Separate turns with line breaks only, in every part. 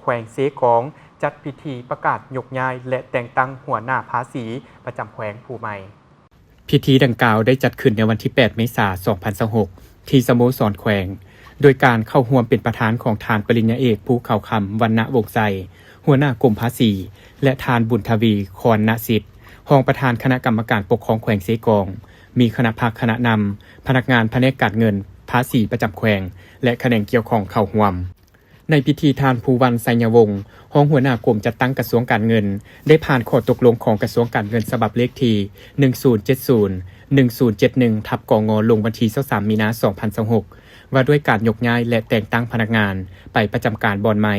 วงเสกองจัดพิธีประกาศยกย้ายและแต่งตั้งหัวหน้าภาษีประจำแขวงผู้ใหม่พิธีดังกล่าวได้จัดขึ้นในวันที่ 8 เมษายน 2026 ที่สโมสรแขวงโดยการเข้าร่วมเป็นประธานของทานปริญญาเอกภูเขาคำวรรณวงศ์ไสหัวหน้ากรมภาษีและทานบุญทวีคอนณสิทธิ์รองประธานคณะกรรมการปกครองแขวงเสกองมีคณะภาคคณะนำพนักงานแผนกการเงินภาษีประจำแขวงและแขนงเกี่ยวข้องเข้าร่วมในพิธีทานภูวรรณไสยวงศ์รองหัวหน้ากรมจัดตั้งกระทรวงการเงินได้ผ่านข้อตกลงของกระทรวงการเงินฉบับเลขที่1070-1071/กงลงวันที่23 มีนาคม 2026ว่าด้วยการยกย้ายและแต่งตั้งพนักงานไปประจำการบอนใหม่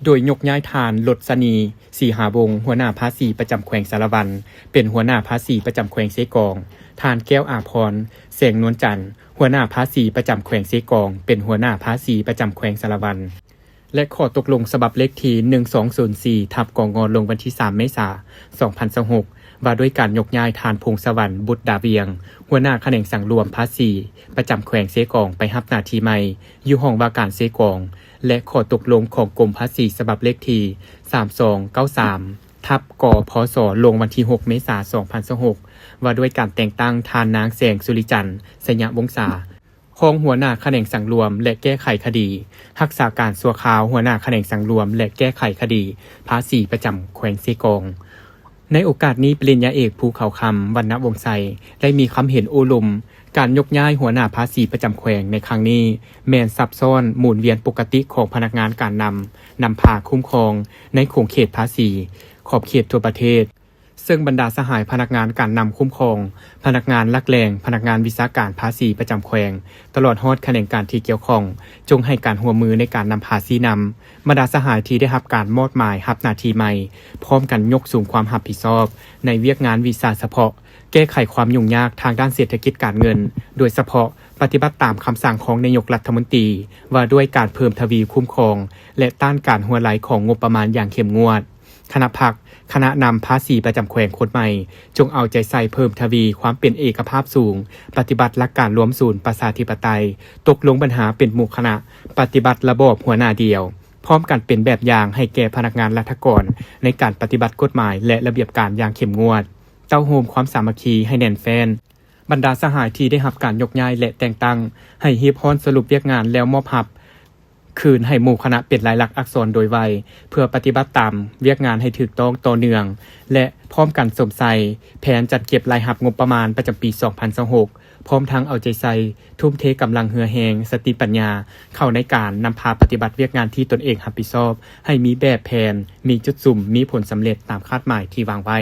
โดยยกย้ายทานลดสนีสีหาวงศ์หัวหน้าภาษีประจำแขวงสารวันเป็นหัวหน้าภาษีประจำแขวงเสกองทานแก้วอาภรณ์แสงนวลจันทร์หัวหน้าภาษีประจำแขวงเสกองเป็นหัวหน้าภาษีประจำแขวงสารวันและข้อตกลงฉบับเลขที่1204/กงลงวันที่3 เมษายน 2026ว่าด้วยการยกย้ายทานพงศวรรค์บุตรดาเวียงหัวหน้าแขนงสังรวมภาษีประจำแขวงเสกองไปรับหน้าที่ใหม่อยู่ห้องว่าการเสกองและข้อตกลงของกรมภาษีฉบับเลขที่3293/กพศลงวันที่6 เมษายน 2026ว่าด้วยการแต่งตั้งทานนางแสงสุริจันทร์สยวงศารองหัวหน้าแขนงสังรวมและแก้ไขคดีรักษาการชั่วคราวหัวหน้าแขนงสังรวมและแก้ไขคดีภาษีประจำแขวงเสกองในโอกาสนี้ปริญญาเอกภูเขาคำวรรณวงศ์ไสได้มีความเห็นโอลุมการยกย้ายหัวหน้าภาษีประจำแขวงในครั้งนี้แม่นซับซ้อนหมุนเวียนปกติของพนักงานการนำพาคุ้มครองในโครงเขตภาษีขอบเขตทั่วประเทศซึ่งบรรดาสหายพนักงานการนำคุ้มครองพนักงานลักแรงพนักงานวิชาการภาษีประจำแขวงตลอดฮอดแขนงการที่เกี่ยวข้องจงให้การร่วมมือในการนำภาษีนำบรรดาสหายที่ได้รับการมอบหมายรับหน้าที่ใหม่พร้อมกันยกสูงความรับผิดชอบในเวียกงานวิชาเฉพาะแก้ไขความยุ่งยากทางด้านเศรษฐกิจการเงินโดยเฉพาะปฏิบัติตามคำสั่งของนายกรัฐมนตรีว่าด้วยการเพิ่มทวีคุ้มครองและต้านการหัวไหลของงบประมาณอย่างเข้มงวดคณะพรรคคณะนำภาษีประจำแขวงคนใหม่จงเอาใจใส่เพิ่มทวีความเป็นเอกภาพสูงปฏิบัติหลักการรวมศูนย์ประชาธิปไตยตกลงปัญหาเป็นหมู่คณะปฏิบัติระบอบหัวหน้าเดียวพร้อมกันเป็นแบบอย่างให้แก่พนักงานรัฐกรในการปฏิบัติกฎหมายและระเบียบการอย่างเข้มงวดเต้าโฮมความสามัคคีให้แน่นแฟ้นบรรดาสหายที่ได้รับการยกย้ายและแต่งตั้งให้ฮีบฮอนสรุปเวียกงานแล้วมอบรับคืนให้หมู่คณะเป็นลายลักษณ์อักษรโดยไวเพื่อปฏิบัติตามเวียกงานให้ถูกต้องต่อเนื่องและพร้อมกันสมใส่แผนจัดเก็บรายรับงบประมาณประจำปี 2026พร้อมทั้งเอาใจใส่ทุ่มเทกำลังเหือแหงสติปัญญาเข้าในการนำพาปฏิบัติเวียกงานที่ตนเองรับผิดชอบให้มีแบบแผนมีจุดสุ่มมีผลสำเร็จตามคาดหมายที่วางไว้